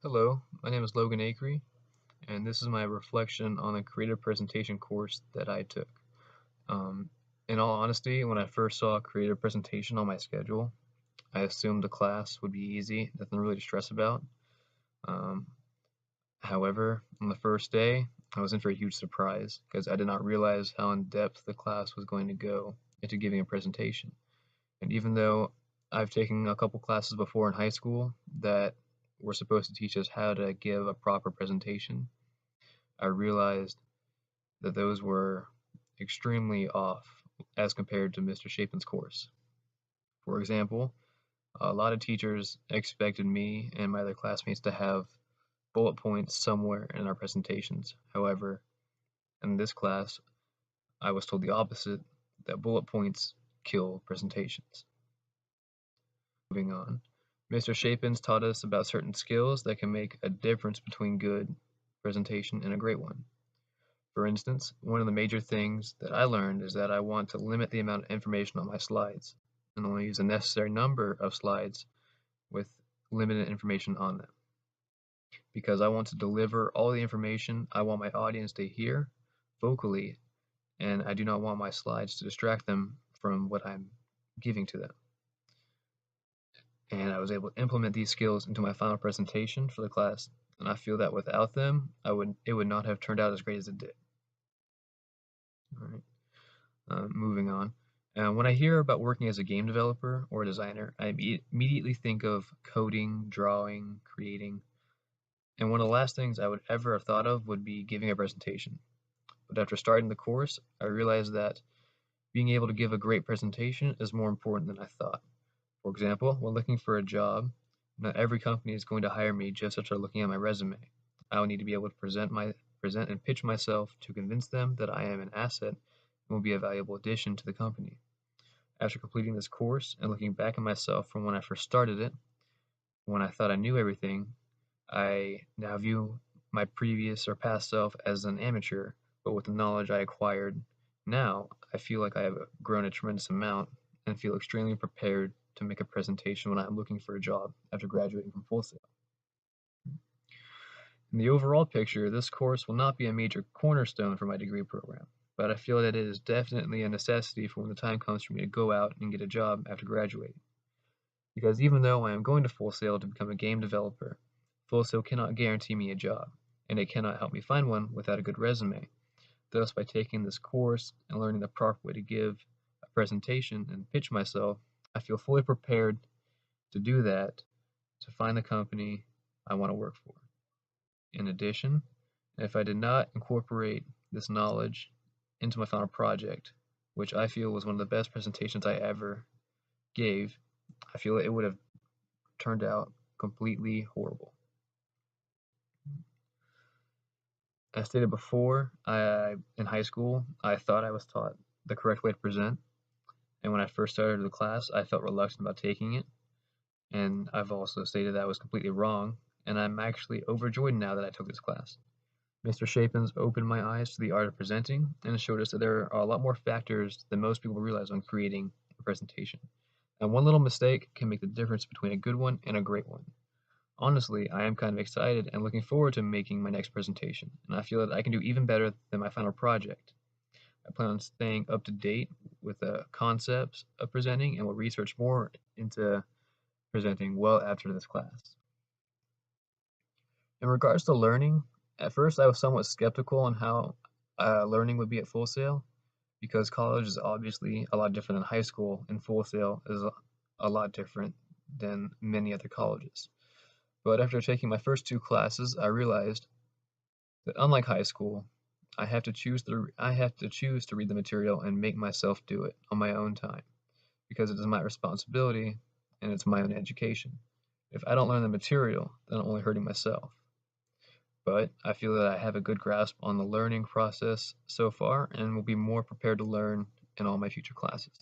Hello, my name is Logan Acree, and this is my reflection on the creative presentation course that I took. Um, in all honesty, when I first saw creative presentation on my schedule, I assumed the class would be easy, nothing really to stress about. Um, However, on the first day, I was in for a huge surprise because I did not realize how in depth the class was going to go into giving a presentation. And even though I've taken a couple classes before in high school that were supposed to teach us how to give a proper presentation, I realized that those were extremely off as compared to Mr. Chapin's course. For example, a lot of teachers expected me and my other classmates to have bullet points somewhere in our presentations. However, in this class, I was told the opposite, that bullet points kill presentations. Moving on, Mr. Chapins taught us about certain skills that can make a difference between good presentation and a great one. For instance, one of the major things that I learned is that I want to limit the amount of information on my slides and only use a necessary number of slides with limited information on them. Because I want to deliver all the information I want my audience to hear vocally, and I do not want my slides to distract them from what I'm giving to them. And I was able to implement these skills into my final presentation for the class, and I feel that without them, it would not have turned out as great as it did. All right. Moving on. When I hear about working as a game developer or designer, I immediately think of coding, drawing, creating, and one of the last things I would ever have thought of would be giving a presentation. But after starting the course, I realized that being able to give a great presentation is more important than I thought. For example, when looking for a job, not every company is going to hire me just after looking at my resume. I will need to be able to present and pitch myself to convince them that I am an asset and will be a valuable addition to the company. After completing this course and looking back at myself from when I first started it, when I thought I knew everything, I now view my previous or past self as an amateur, but with the knowledge I acquired now, I feel like I have grown a tremendous amount and feel extremely prepared to make a presentation when I'm looking for a job after graduating from Full Sail. In the overall picture, this course will not be a major cornerstone for my degree program, but I feel that it is definitely a necessity for when the time comes for me to go out and get a job after graduating. Because even though I am going to Full Sail to become a game developer, Full Sail cannot guarantee me a job, and it cannot help me find one without a good resume. Thus, by taking this course and learning the proper way to give a presentation and pitch myself, I feel fully prepared to do that to find the company I want to work for. In addition, if I did not incorporate this knowledge into my final project, which I feel was one of the best presentations I ever gave, I feel it would have turned out completely horrible. As stated before, in high school, I thought I was taught the correct way to present, and when I first started the class, I felt reluctant about taking it, and I've also stated that I was completely wrong, and I'm actually overjoyed now that I took this class. Mr. Shapins opened my eyes to the art of presenting and showed us that there are a lot more factors than most people realize when creating a presentation. And one little mistake can make the difference between a good one and a great one. Honestly, I am kind of excited and looking forward to making my next presentation, and I feel that I can do even better than my final project. I plan on staying up to date with the concepts of presenting and will research more into presenting well after this class. In regards to learning, at first I was somewhat skeptical on how learning would be at Full Sail because college is obviously a lot different than high school, and Full Sail is a lot different than many other colleges. But after taking my first two classes, I realized that unlike high school, I have to choose to read the material and make myself do it on my own time because it is my responsibility and it's my own education. If I don't learn the material, then I'm only hurting myself. But I feel that I have a good grasp on the learning process so far and will be more prepared to learn in all my future classes.